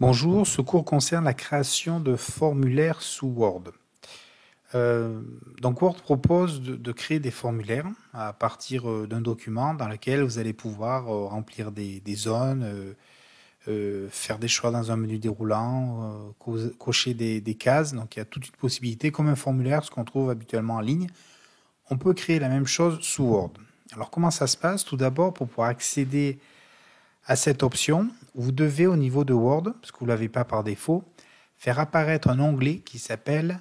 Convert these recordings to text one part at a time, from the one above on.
Bonjour, ce cours concerne la création de formulaires sous Word. Donc Word propose de créer des formulaires à partir d'un document dans lequel vous allez pouvoir remplir des zones, faire des choix dans un menu déroulant, cocher des cases. Donc il y a toute une possibilité, comme un formulaire, ce qu'on trouve habituellement en ligne. On peut créer la même chose sous Word. Alors comment ça se passe? Tout d'abord, pour pouvoir accéder à cette option, vous devez au niveau de Word, parce que vous ne l'avez pas par défaut, faire apparaître un onglet qui s'appelle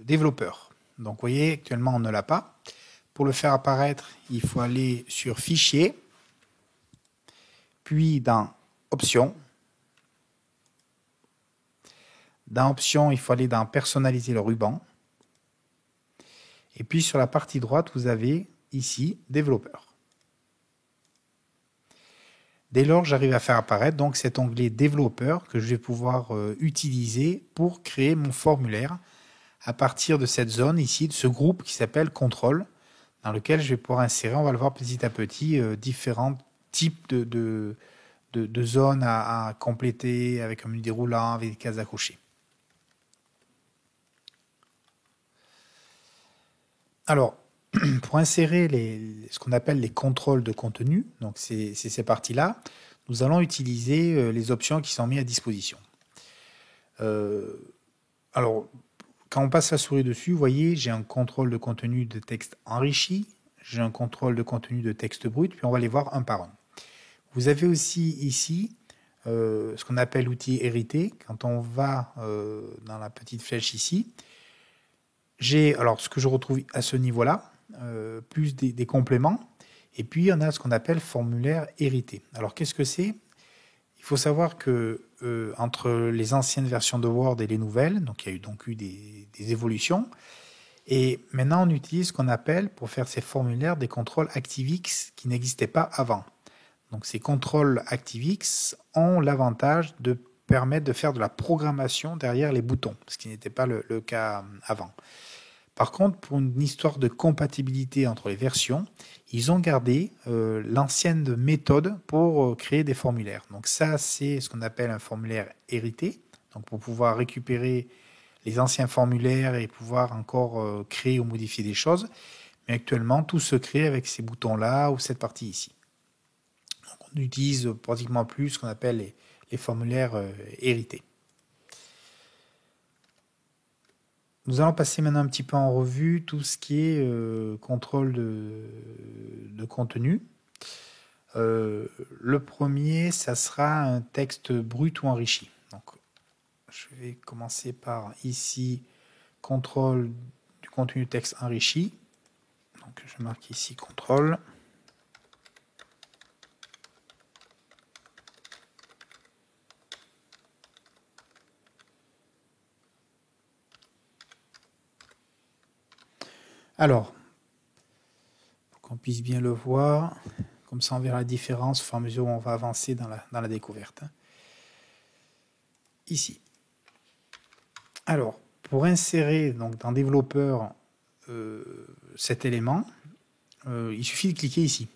Développeur. Donc vous voyez, actuellement on ne l'a pas. Pour le faire apparaître, il faut aller sur Fichier, puis dans Options. Dans Options, il faut aller dans Personnaliser le ruban. Et puis sur la partie droite, vous avez ici Développeur. Dès lors, j'arrive à faire apparaître donc cet onglet développeur que je vais pouvoir utiliser pour créer mon formulaire à partir de cette zone ici, de ce groupe qui s'appelle contrôle, dans lequel je vais pouvoir insérer, on va le voir petit à petit, différents types de zones à compléter avec un menu déroulant, avec des cases à cocher. Alors, pour insérer ce qu'on appelle les contrôles de contenu, donc c'est ces parties-là, nous allons utiliser les options qui sont mises à disposition. Alors, quand on passe la souris dessus, vous voyez, j'ai un contrôle de contenu de texte enrichi, j'ai un contrôle de contenu de texte brut, puis on va les voir un par un. Vous avez aussi ici ce qu'on appelle l'outil hérité. Quand on va dans la petite flèche ici, j'ai alors ce que je retrouve à ce niveau-là, plus des compléments, et puis on a ce qu'on appelle formulaire hérité. Alors qu'est-ce que c'est? Il faut savoir que entre les anciennes versions de Word et les nouvelles, donc il y a eu des évolutions, et maintenant on utilise ce qu'on appelle, pour faire ces formulaires, des contrôles ActiveX qui n'existaient pas avant. Donc ces contrôles ActiveX ont l'avantage de permettre de faire de la programmation derrière les boutons, ce qui n'était pas le cas avant. Par contre, pour une histoire de compatibilité entre les versions, ils ont gardé l'ancienne méthode pour créer des formulaires. Donc ça, c'est ce qu'on appelle un formulaire hérité. Donc pour pouvoir récupérer les anciens formulaires et pouvoir encore créer ou modifier des choses. Mais actuellement, tout se crée avec ces boutons-là ou cette partie ici. Donc on utilise pratiquement plus ce qu'on appelle les formulaires hérités. Nous allons passer maintenant un petit peu en revue tout ce qui est contrôle de contenu. Le premier, ça sera un texte brut ou enrichi. Donc, je vais commencer par ici, contrôle du contenu texte enrichi. Donc, je marque ici contrôle. Alors, pour qu'on puisse bien le voir, comme ça on verra la différence au fur et à mesure où on va avancer dans la découverte. Ici. Alors, pour insérer donc, dans Développeur cet élément, il suffit de cliquer ici.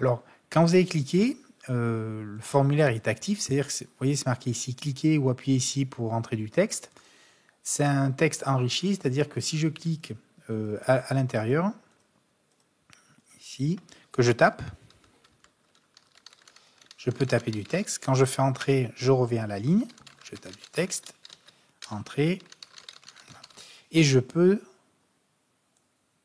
Alors, quand vous avez cliqué, le formulaire est actif, c'est-à-dire que vous voyez, c'est marqué ici, cliquez ou appuyez ici pour entrer du texte. C'est un texte enrichi, c'est-à-dire que si je clique à l'intérieur, ici, que je tape, je peux taper du texte. Quand je fais entrer, je reviens à la ligne, je tape du texte, entrer, et je peux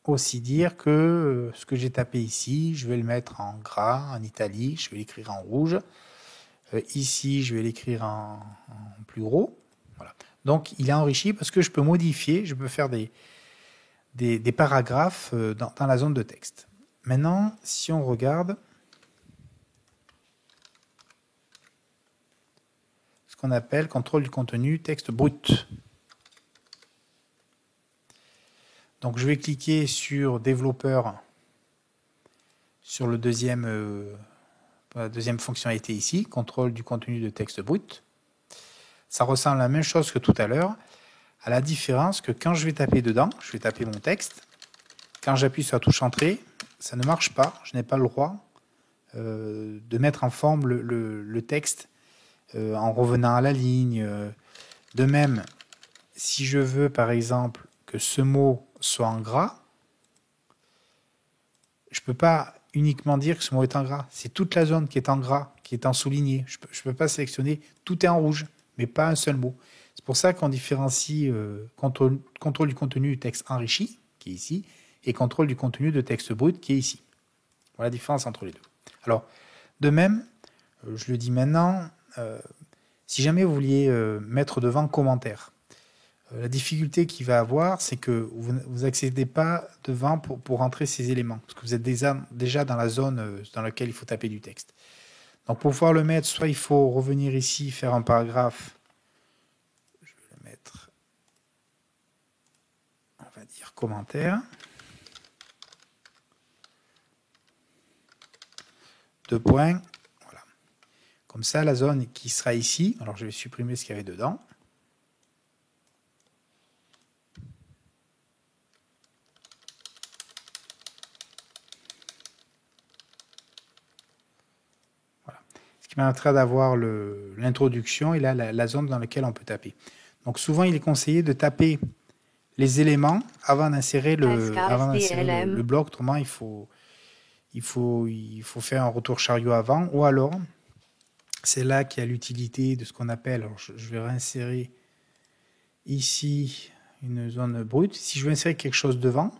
aussi dire que ce que j'ai tapé ici, je vais le mettre en gras, en italique, je vais l'écrire en rouge. Ici, je vais l'écrire en plus gros. Voilà. Donc, il est enrichi parce que je peux modifier, je peux faire des paragraphes dans la zone de texte. Maintenant, si on regarde ce qu'on appelle contrôle du contenu texte brut. Donc, je vais cliquer sur développeur sur la deuxième fonctionnalité ici, contrôle du contenu de texte brut. Ça ressemble à la même chose que tout à l'heure, à la différence que quand je vais taper dedans, je vais taper mon texte, quand j'appuie sur la touche entrée, ça ne marche pas, je n'ai pas le droit de mettre en forme le texte en revenant à la ligne. De même, si je veux par exemple que ce mot soit en gras, je ne peux pas uniquement dire que ce mot est en gras. C'est toute la zone qui est en gras, qui est en souligné. Je ne peux pas sélectionner, tout est en rouge, mais pas un seul mot. C'est pour ça qu'on différencie contrôle du contenu du texte enrichi, qui est ici, et contrôle du contenu de texte brut, qui est ici. Voilà la différence entre les deux. Alors, de même, je le dis maintenant, si jamais vous vouliez mettre devant commentaire, la difficulté qu'il va avoir, c'est que vous n'accédez pas devant pour rentrer ces éléments, parce que vous êtes déjà dans la zone dans laquelle il faut taper du texte. Donc pour pouvoir le mettre, soit il faut revenir ici, faire un paragraphe, je vais le mettre, on va dire commentaire, deux points, voilà. Comme ça, la zone qui sera ici, alors je vais supprimer ce qu'il y avait dedans, qui permettra d'avoir l'introduction et là la zone dans laquelle on peut taper. Donc souvent, il est conseillé de taper les éléments avant d'insérer le bloc. Autrement, il faut faire un retour chariot avant. Ou alors, c'est là qu'il y a l'utilité de ce qu'on appelle, alors je vais réinsérer ici une zone brute. Si je veux insérer quelque chose devant,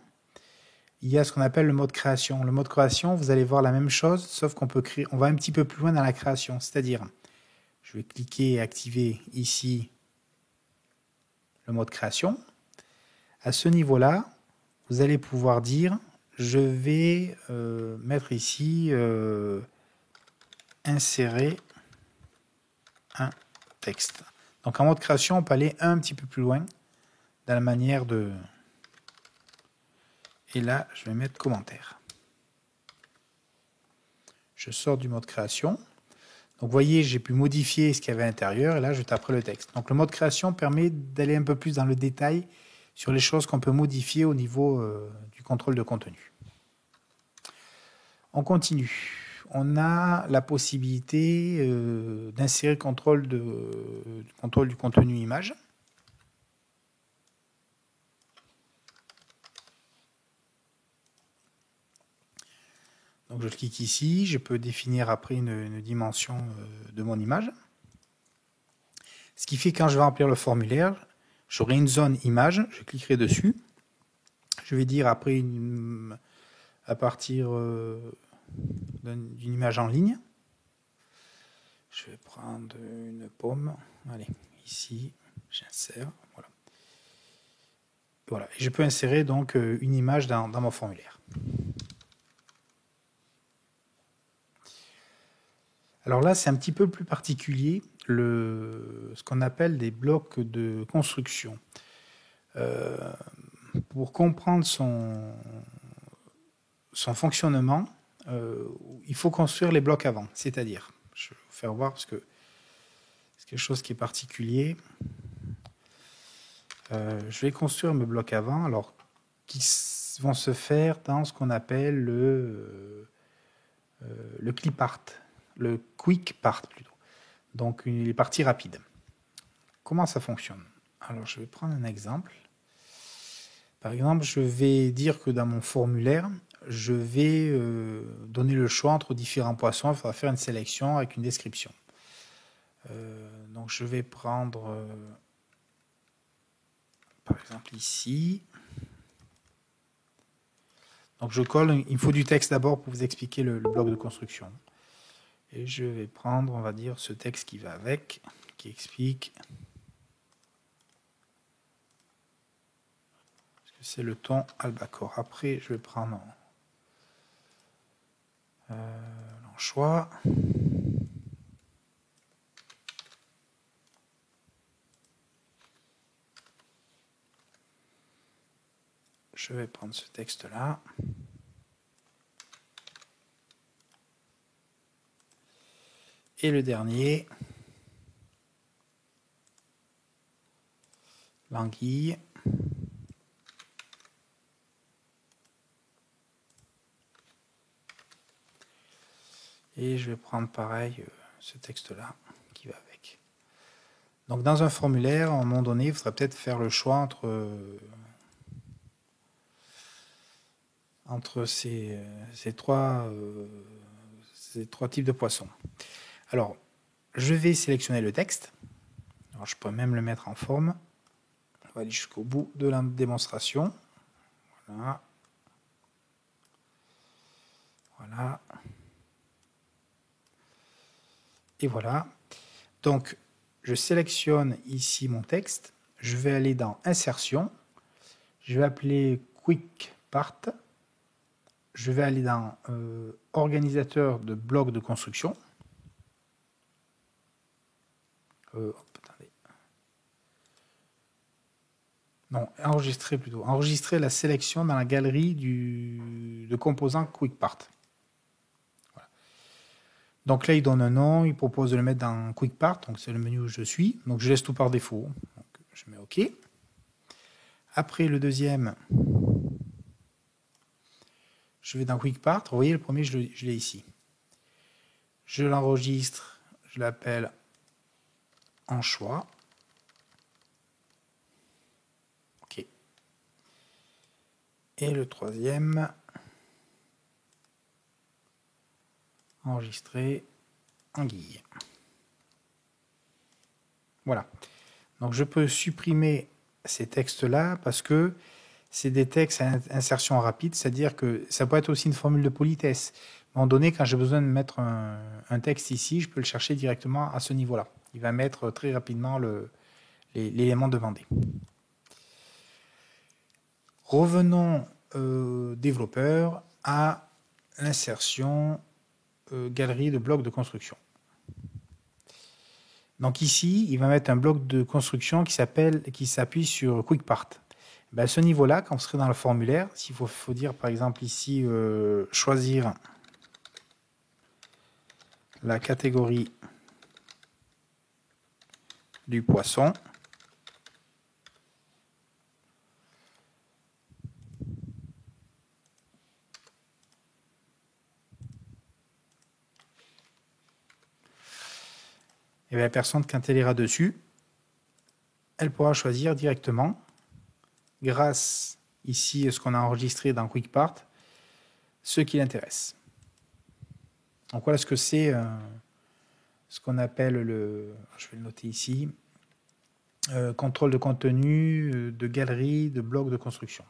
il y a ce qu'on appelle le mode création. Le mode création, vous allez voir la même chose, sauf qu'on peut créer, on va un petit peu plus loin dans la création. C'est-à-dire, je vais cliquer et activer ici le mode création. À ce niveau-là, vous allez pouvoir dire, je vais mettre ici insérer un texte. Donc en mode création, on peut aller un petit peu plus loin dans la manière de... Et là, je vais mettre commentaire. Je sors du mode création. Donc vous voyez, j'ai pu modifier ce qu'il y avait à l'intérieur et là, je taperai le texte. Donc le mode création permet d'aller un peu plus dans le détail sur les choses qu'on peut modifier au niveau du contrôle de contenu. On continue. On a la possibilité d'insérer le contrôle du contenu image. Donc je clique ici, je peux définir après une dimension de mon image. Ce qui fait que quand je vais remplir le formulaire, j'aurai une zone image, je cliquerai dessus. Je vais dire après à partir d'une image en ligne. Je vais prendre une pomme. Allez, ici, j'insère. Voilà. Voilà. Et je peux insérer donc une image dans mon formulaire. Alors là, c'est un petit peu plus particulier, ce qu'on appelle des blocs de construction. Pour comprendre son fonctionnement, il faut construire les blocs avant. C'est-à-dire, je vais vous faire voir parce que c'est quelque chose qui est particulier. Je vais construire mes blocs avant, alors qui vont se faire dans ce qu'on appelle le clip art. Le quick part plutôt, donc les parties rapides. Comment ça fonctionne? Alors je vais prendre un exemple. Par exemple, je vais dire que dans mon formulaire, je vais donner le choix entre différents poissons. Il faudra faire une sélection avec une description. Donc je vais prendre par exemple ici. Donc je colle, il me faut du texte d'abord pour vous expliquer le bloc de construction. Et je vais prendre, on va dire, ce texte qui va avec, qui explique ce que c'est le ton albacore. Après, je vais prendre l'anchois. Je vais prendre ce texte-là. Et le dernier, l'anguille. Et je vais prendre pareil ce texte-là qui va avec. Donc dans un formulaire, à un moment donné, il faudrait peut-être faire le choix entre ces trois types de poissons. Alors, je vais sélectionner le texte. Alors, je peux même le mettre en forme. On va aller jusqu'au bout de la démonstration. Voilà. Voilà. Et voilà. Donc, je sélectionne ici mon texte. Je vais aller dans Insertion. Je vais appeler Quick Part. Je vais aller dans Organisateur de blocs de construction. Attendez. Non, enregistrer plutôt. Enregistrer la sélection dans la galerie de composants Quick Part. Voilà. Donc là, il donne un nom, il propose de le mettre dans Quick Part, donc c'est le menu où je suis. Donc je laisse tout par défaut. Donc, je mets OK. Après le deuxième, je vais dans Quick Part. Vous voyez, le premier, je l'ai ici. Je l'enregistre, je l'appelle en choix. OK. Et le troisième, enregistré en guille. Voilà. Donc je peux supprimer ces textes-là parce que c'est des textes à insertion rapide, c'est-à-dire que ça peut être aussi une formule de politesse. À un moment donné, quand j'ai besoin de mettre un texte ici, je peux le chercher directement à ce niveau-là. Il va mettre très rapidement l'élément demandé. Revenons développeur à l'insertion galerie de blocs de construction. Donc ici, il va mettre un bloc de construction qui s'appuie sur Quick Part. Ben à ce niveau-là, quand vous serez dans le formulaire, s'il faut dire par exemple ici choisir la catégorie du poisson, et bien la personne, quand elle ira dessus, elle pourra choisir directement, grâce ici à ce qu'on a enregistré dans Quick Part, ce qui l'intéresse. Donc voilà ce que c'est ce qu'on appelle je vais le noter ici, contrôle de contenu, de galerie, de blocs de construction.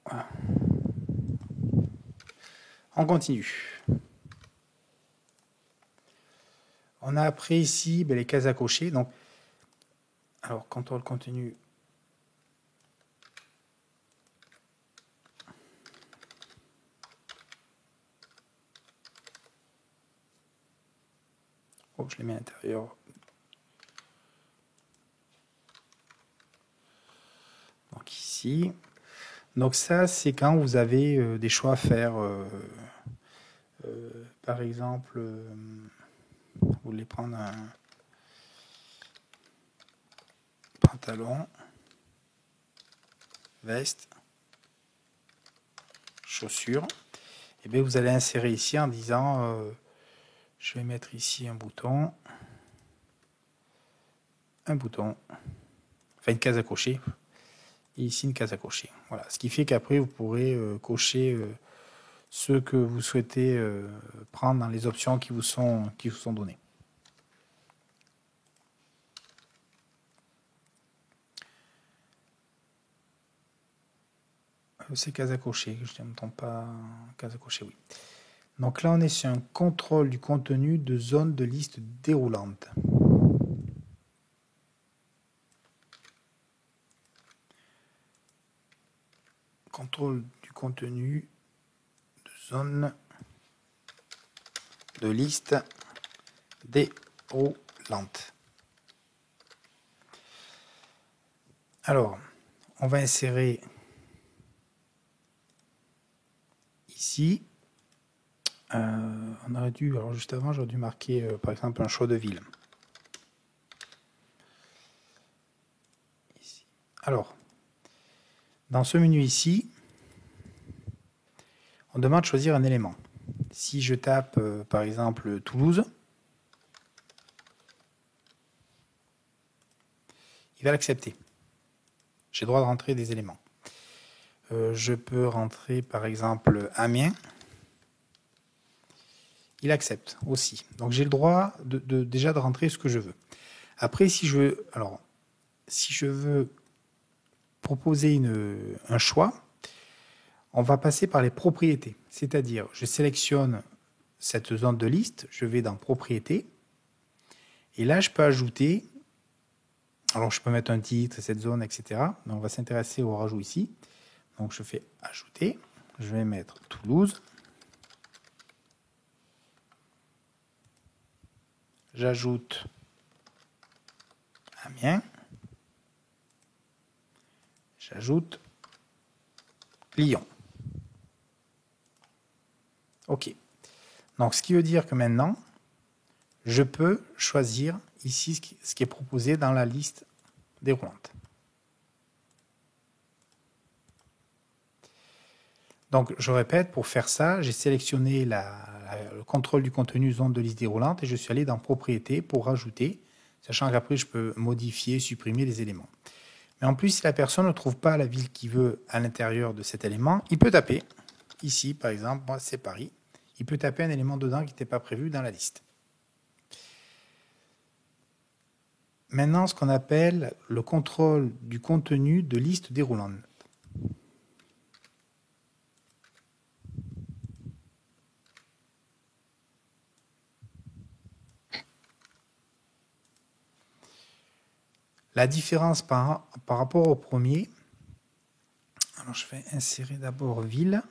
Voilà. On continue. On a après ici les cases à cocher. Donc, alors, contrôle contenu. Oh, je les mets à l'intérieur. Donc ici. Donc ça, c'est quand vous avez des choix à faire. Par exemple, vous voulez prendre un pantalon, veste, chaussures. Et bien vous allez insérer ici en disant je vais mettre ici un bouton, enfin une case à cocher, et ici une case à cocher. Voilà, ce qui fait qu'après vous pourrez cocher ce que vous souhaitez prendre dans les options qui vous sont données. C'est case à cocher, je ne m'entends pas, case à cocher, oui. Donc là, on est sur un contrôle du contenu de zone de liste déroulante. Contrôle du contenu de zone de liste déroulante. Alors, on va insérer ici. On aurait dû, alors juste avant, j'aurais dû marquer par exemple un choix de ville. Ici. Alors, dans ce menu ici, on demande de choisir un élément. Si je tape par exemple Toulouse, il va l'accepter. J'ai le droit de rentrer des éléments. Je peux rentrer par exemple Amiens. Il accepte aussi. Donc j'ai le droit déjà de rentrer ce que je veux. Après, si je veux proposer un choix, on va passer par les propriétés. C'est-à-dire, je sélectionne cette zone de liste, je vais dans Propriétés, et là, je peux ajouter, alors je peux mettre un titre, cette zone, etc. Donc on va s'intéresser au rajout ici. Donc je fais Ajouter, je vais mettre Toulouse. J'ajoute Amiens. J'ajoute Lyon. OK. Donc, ce qui veut dire que maintenant, je peux choisir ici ce qui est proposé dans la liste déroulante. Donc, je répète, pour faire ça, j'ai sélectionné le contrôle du contenu zone de liste déroulante et je suis allé dans Propriétés pour rajouter, sachant qu'après, je peux modifier, supprimer les éléments. Mais en plus, si la personne ne trouve pas la ville qu'il veut à l'intérieur de cet élément, il peut taper, ici par exemple, moi c'est Paris, il peut taper un élément dedans qui n'était pas prévu dans la liste. Maintenant, ce qu'on appelle le contrôle du contenu de liste déroulante. La différence par rapport au premier, alors je vais insérer d'abord ville.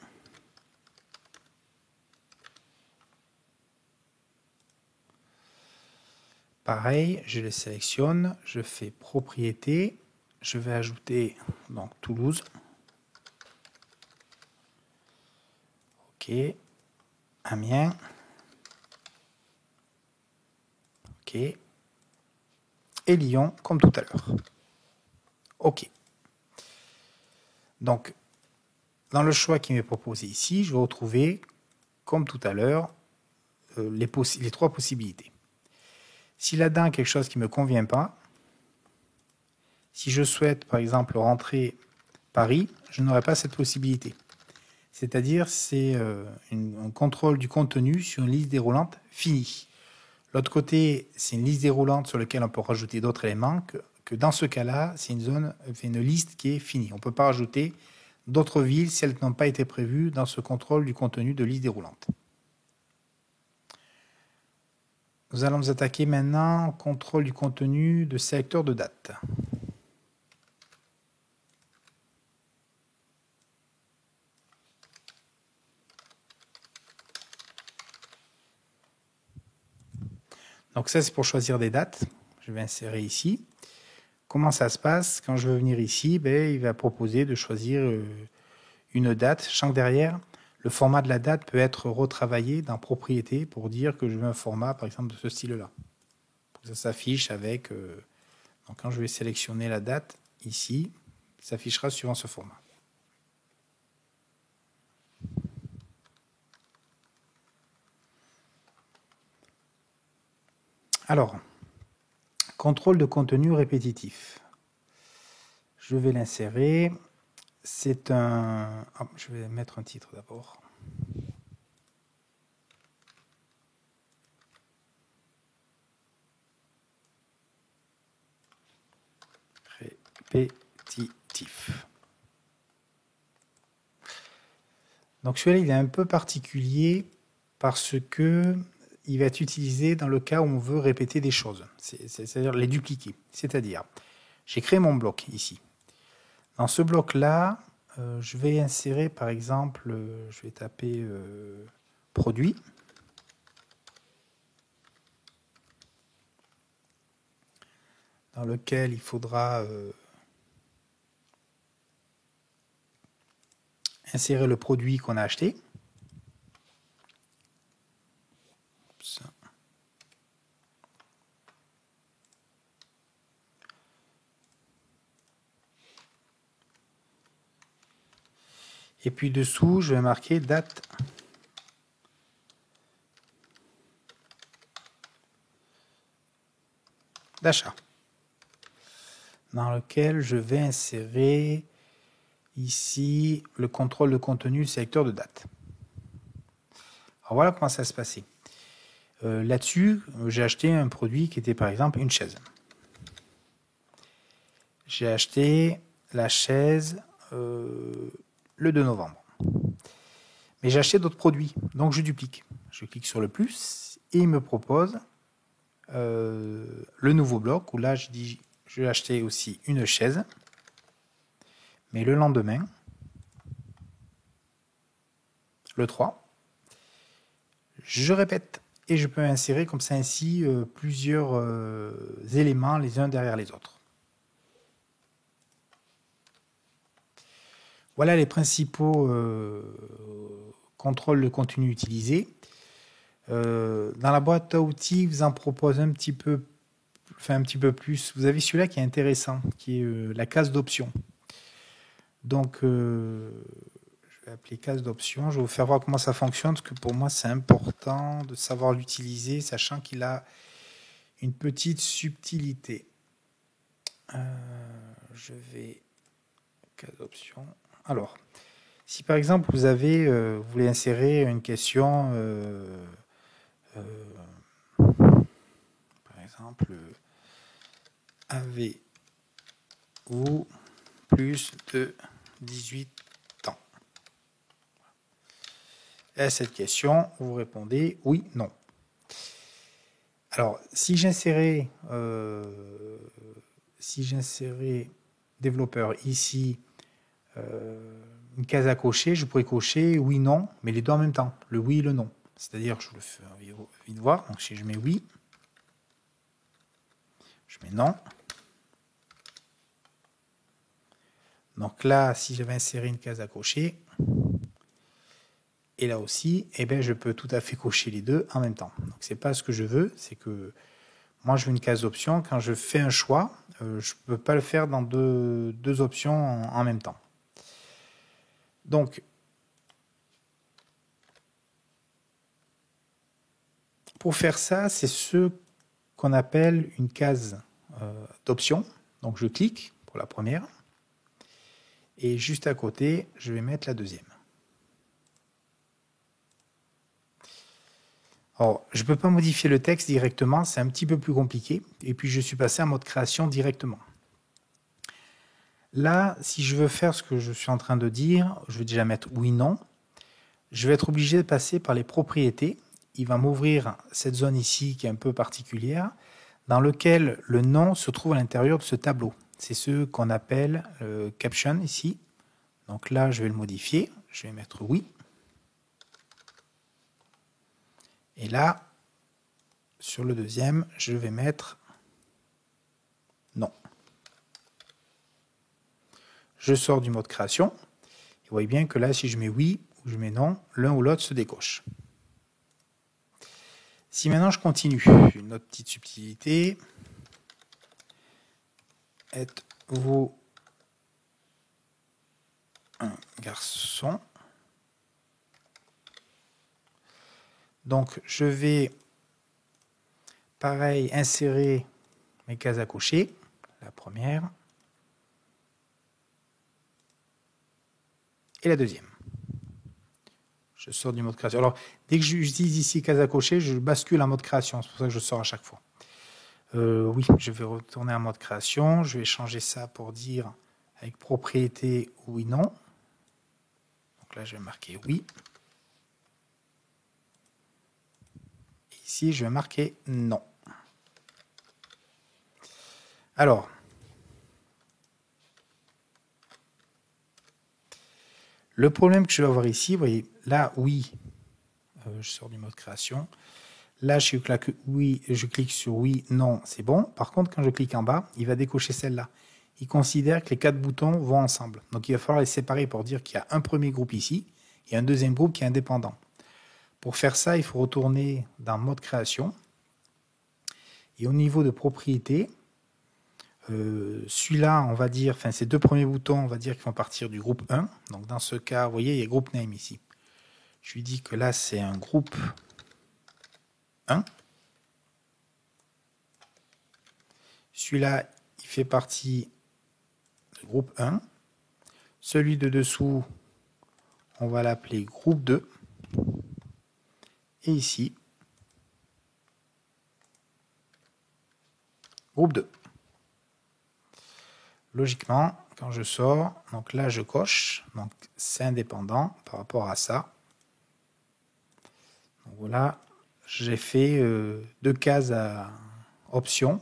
Pareil, je les sélectionne, je fais propriété, je vais ajouter donc Toulouse. OK. Amiens. OK. Et Lyon, comme tout à l'heure. OK. Donc, dans le choix qui m'est proposé ici, je vais retrouver, comme tout à l'heure, les trois possibilités. Si là-dedans, quelque chose qui ne me convient pas, si je souhaite, par exemple, rentrer Paris, je n'aurai pas cette possibilité. C'est-à-dire, c'est un contrôle du contenu sur une liste déroulante finie. L'autre côté, c'est une liste déroulante sur laquelle on peut rajouter d'autres éléments, que dans ce cas-là, c'est une liste qui est finie. On ne peut pas rajouter d'autres villes si elles n'ont pas été prévues dans ce contrôle du contenu de liste déroulante. Nous allons nous attaquer maintenant au contrôle du contenu de sélecteur de date. Donc ça, c'est pour choisir des dates. Je vais insérer ici. Comment ça se passe? Quand je veux venir ici, il va proposer de choisir une date. Sachant que derrière, le format de la date peut être retravaillé dans Propriétés pour dire que je veux un format, par exemple, de ce style-là. Ça s'affiche avec... donc quand je vais sélectionner la date, ici, ça s'affichera suivant ce format. Alors, contrôle de contenu répétitif. Je vais l'insérer. C'est un... Oh, je vais mettre un titre d'abord. Répétitif. Donc celui-là, il est un peu particulier parce que il va être utilisé dans le cas où on veut répéter des choses, c'est-à-dire les dupliquer. C'est-à-dire, j'ai créé mon bloc ici. Dans ce bloc-là, je vais insérer, par exemple, je vais taper produit. Dans lequel il faudra insérer le produit qu'on a acheté. Ça. Et puis dessous, je vais marquer date d'achat, dans lequel je vais insérer ici le contrôle de contenu sélecteur de date. Alors voilà comment ça se passait. Là-dessus, j'ai acheté un produit qui était par exemple une chaise. J'ai acheté la chaise le 2 novembre. Mais j'ai acheté d'autres produits, donc je duplique. Je clique sur le plus et il me propose le nouveau bloc où là je dis je vais acheter aussi une chaise. Mais le lendemain, le 3, je répète et je peux insérer comme ça ainsi plusieurs éléments les uns derrière les autres. Voilà les principaux contrôles de contenu utilisés. Dans la boîte à outils, vous en propose un petit peu plus. Vous avez celui-là qui est intéressant, qui est la case d'options. Donc, je vais appeler case d'options. Je vais vous faire voir comment ça fonctionne, parce que pour moi, c'est important de savoir l'utiliser, sachant qu'il a une petite subtilité. Je vais case d'options. Alors, si par exemple vous voulez insérer une question, par exemple, avez-vous plus de 18 ans? Et à cette question, vous répondez oui, non. Alors, si j'insérais développeur ici, une case à cocher, je pourrais cocher oui, non, mais les deux en même temps, le oui et le non. C'est-à-dire, je vous le fais vite voir, donc si je mets oui, je mets non. Donc là, si j'avais inséré une case à cocher, et là aussi, eh bien, je peux tout à fait cocher les deux en même temps. Donc c'est pas ce que je veux, c'est que moi je veux une case d'option. Quand je fais un choix, je ne peux pas le faire dans deux options en même temps. Donc, pour faire ça, c'est ce qu'on appelle une case d'option. Donc je clique pour la première, et juste à côté, je vais mettre la deuxième. Alors, je ne peux pas modifier le texte directement, c'est un petit peu plus compliqué. Et puis, je suis passé en mode création directement. Là, si je veux faire ce que je suis en train de dire, je vais déjà mettre oui, non. Je vais être obligé de passer par les propriétés. Il va m'ouvrir cette zone ici qui est un peu particulière, dans lequel le nom se trouve à l'intérieur de ce tableau. C'est ce qu'on appelle caption ici. Donc là, je vais le modifier. Je vais mettre oui. Et là, sur le deuxième, je vais mettre non. Je sors du mode création. Vous voyez bien que là, si je mets oui ou je mets non, l'un ou l'autre se décoche. Si maintenant je continue, une autre petite subtilité. Êtes-vous un garçon? Donc, je vais, pareil, insérer mes cases à cocher. La première. Et la deuxième. Je sors du mode création. Alors, dès que j'utilise ici case à cocher, je bascule en mode création. C'est pour ça que je sors à chaque fois. Oui, je vais retourner en mode création. Je vais changer ça pour dire avec propriété oui, non. Donc là, je vais marquer oui. Ici, je vais marquer non. Alors, le problème que je vais avoir ici, vous voyez, là, oui, je sors du mode création. Là, je clique sur oui, non, c'est bon. Par contre, quand je clique en bas, il va décocher celle-là. il considère que les 4 boutons vont ensemble. Donc il va falloir les séparer pour dire qu'il y a un premier groupe ici et un deuxième groupe qui est indépendant. Pour faire ça, il faut retourner dans mode création. Et au niveau de propriété, celui-là, on va dire, enfin ces 2 premiers boutons, on va dire qu'ils vont partir du groupe 1. Donc dans ce cas, vous voyez, il y a groupe name ici. Je lui dis que là, c'est un groupe 1. Celui-là, il fait partie du groupe 1. Celui de dessous, on va l'appeler groupe 2. Et ici, groupe 2. Logiquement, quand je sors, donc là je coche, donc c'est indépendant par rapport à ça. Donc voilà, j'ai fait 2 cases à options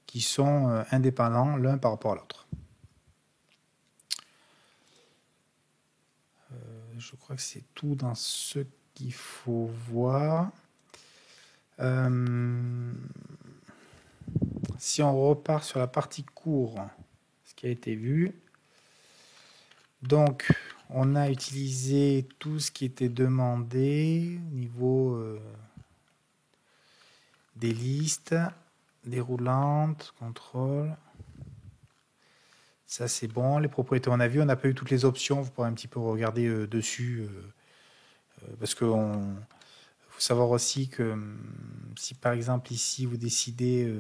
qui sont indépendants l'un par rapport à l'autre. Je crois que c'est tout dans ce qu'il faut voir. Si on repart sur la partie cours, ce qui a été vu, donc on a utilisé tout ce qui était demandé au niveau des listes, déroulantes, contrôle. Ça c'est bon, les propriétés on a vu, on n'a pas eu toutes les options, vous pourrez un petit peu regarder dessus, parce que faut savoir aussi que si par exemple ici vous décidez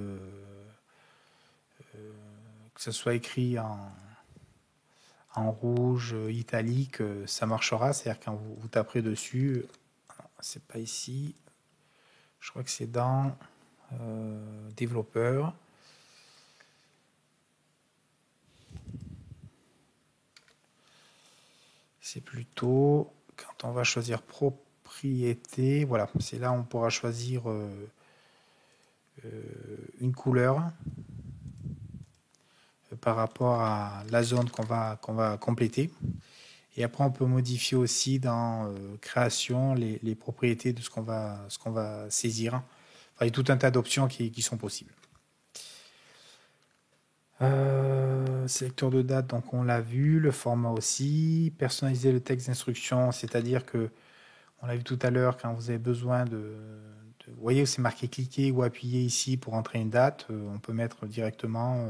que ce soit écrit en rouge, italique, ça marchera, c'est-à-dire quand vous taperez dessus, c'est pas ici, je crois que c'est dans développeur. C'est plutôt quand on va choisir propriété, voilà, c'est là où on pourra choisir une couleur par rapport à la zone qu'on va compléter. Et après, on peut modifier aussi dans création les propriétés de ce qu'on va saisir. Enfin, il y a tout un tas d'options qui sont possibles. Sélecteur de date, donc on l'a vu, le format aussi. Personnaliser le texte d'instruction, c'est-à-dire que, on l'a vu tout à l'heure, quand vous avez besoin vous voyez où c'est marqué cliquer ou appuyer ici pour entrer une date, on peut mettre directement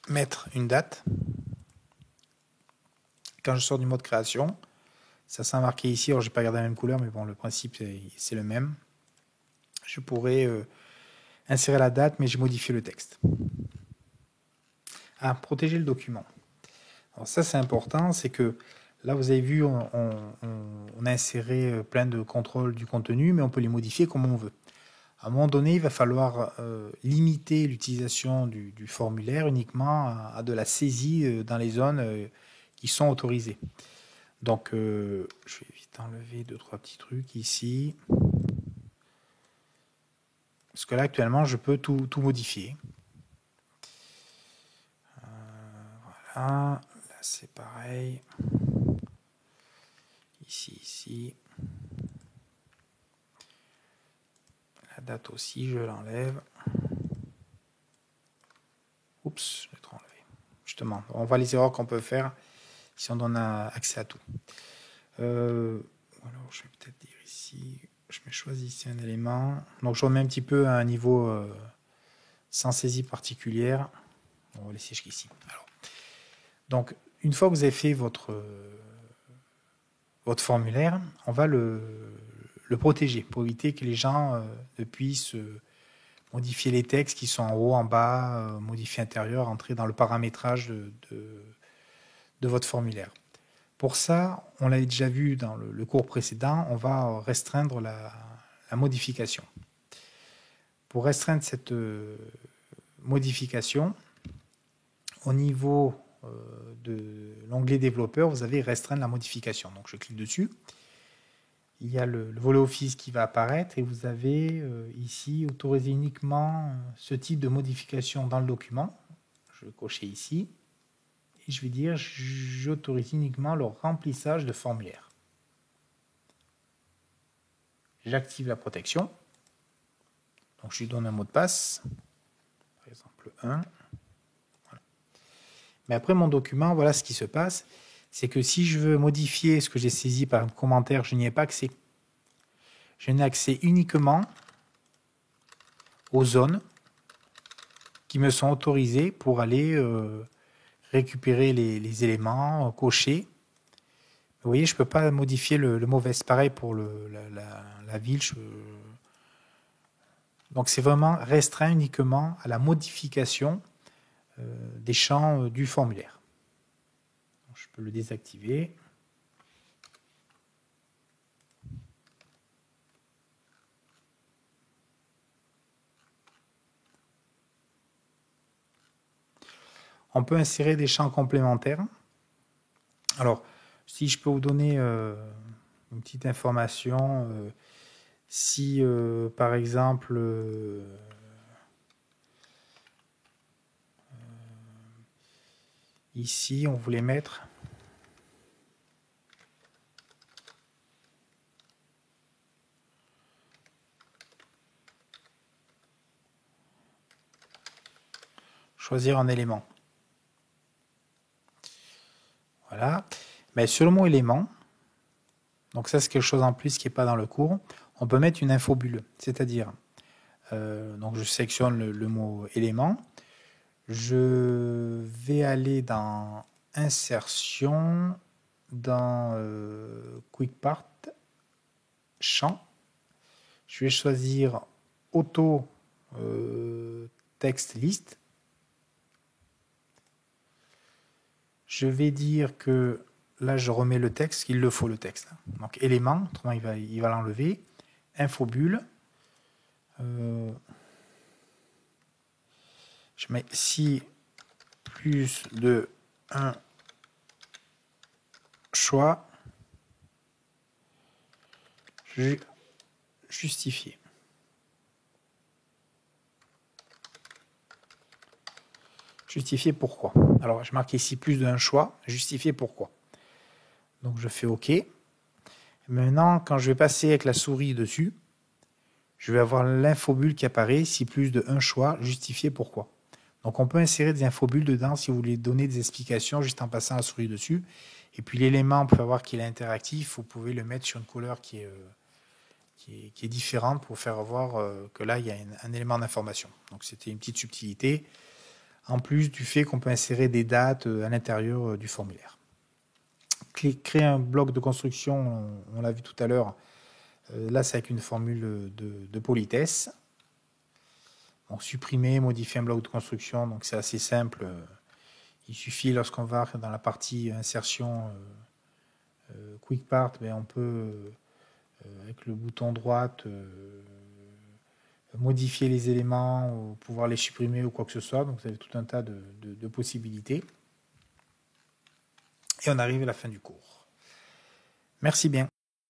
mettre une date. Quand je sors du mode création, ça sera marqué ici. Alors, je n'ai pas gardé la même couleur, mais bon, le principe, c'est le même. Je pourrais insérer la date, mais j'ai modifié le texte. Protéger le document. Alors ça, c'est important, c'est que là, vous avez vu, on a inséré plein de contrôles du contenu, mais on peut les modifier comme on veut. À un moment donné, il va falloir limiter l'utilisation du formulaire uniquement à de la saisie dans les zones qui sont autorisées. Donc, je vais vite enlever 2-3 petits trucs ici. Parce que là, actuellement, je peux tout modifier. Voilà. Là, c'est pareil. Ici. La date aussi, je l'enlève. Oups, je l'ai trop enlevé. Justement, on voit les erreurs qu'on peut faire si on donne accès à tout. Alors, je vais peut-être dire ici, je me choisis ici un élément. Donc, je remets un petit peu à un niveau sans saisie particulière. On va laisser jusqu'ici. Alors, donc, une fois que vous avez fait votre formulaire, on va le protéger pour éviter que les gens ne puissent modifier les textes qui sont en haut, en bas, modifier l'intérieur, entrer dans le paramétrage de votre formulaire. Pour ça, on l'avait déjà vu dans le cours précédent, on va restreindre la modification. Pour restreindre cette modification, au niveau de l'onglet développeur, vous avez restreindre la modification. Donc je clique dessus. Il y a le volet Office qui va apparaître et vous avez ici autorisé uniquement ce type de modification dans le document. Je vais cocher ici et je vais dire j'autorise uniquement le remplissage de formulaire. J'active la protection Donc je lui donne un mot de passe, par exemple 1. Voilà. Mais après mon document, voilà ce qui se passe, c'est que si je veux modifier ce que j'ai saisi par un commentaire, je n'y ai pas accès. Je n'ai accès uniquement aux zones qui me sont autorisées pour aller récupérer les éléments, cocher. Vous voyez, je ne peux pas modifier le mauvais. C'est pareil pour la ville. Donc c'est vraiment restreint uniquement à la modification des champs du formulaire. Donc, je peux le désactiver. On peut insérer des champs complémentaires. Alors, si je peux vous donner une petite information, si par exemple ici on voulait mettre choisir un élément. Voilà. Mais sur le mot élément, donc ça c'est quelque chose en plus qui n'est pas dans le cours, on peut mettre une infobulle. C'est-à-dire, donc je sélectionne le mot élément, je vais aller dans insertion, dans quick part, champ, je vais choisir auto text list. Je vais dire que là, je remets le texte, il le faut le texte. Donc élément, autrement il va l'enlever. Infobulle. Je mets si plus de un choix justifié. Justifier pourquoi. Alors, je marque ici plus d'un choix, justifier pourquoi. Donc, je fais OK. Maintenant, quand je vais passer avec la souris dessus, je vais avoir l'infobulle qui apparaît, si plus de un choix, justifier pourquoi. Donc, on peut insérer des infobulles dedans si vous voulez donner des explications juste en passant la souris dessus. Et puis, l'élément, pour voir qu'il est interactif, vous pouvez le mettre sur une couleur qui est différente pour faire voir que là, il y a un élément d'information. Donc, c'était une petite subtilité. En plus du fait qu'on peut insérer des dates à l'intérieur du formulaire. Créer un bloc de construction, on l'a vu tout à l'heure, là c'est avec une formule de politesse. Bon, supprimer, modifier un bloc de construction, donc c'est assez simple. Il suffit lorsqu'on va dans la partie insertion quick part, on peut avec le bouton droite modifier les éléments, ou pouvoir les supprimer ou quoi que ce soit. Donc vous avez tout un tas de possibilités. Et on arrive à la fin du cours. Merci bien.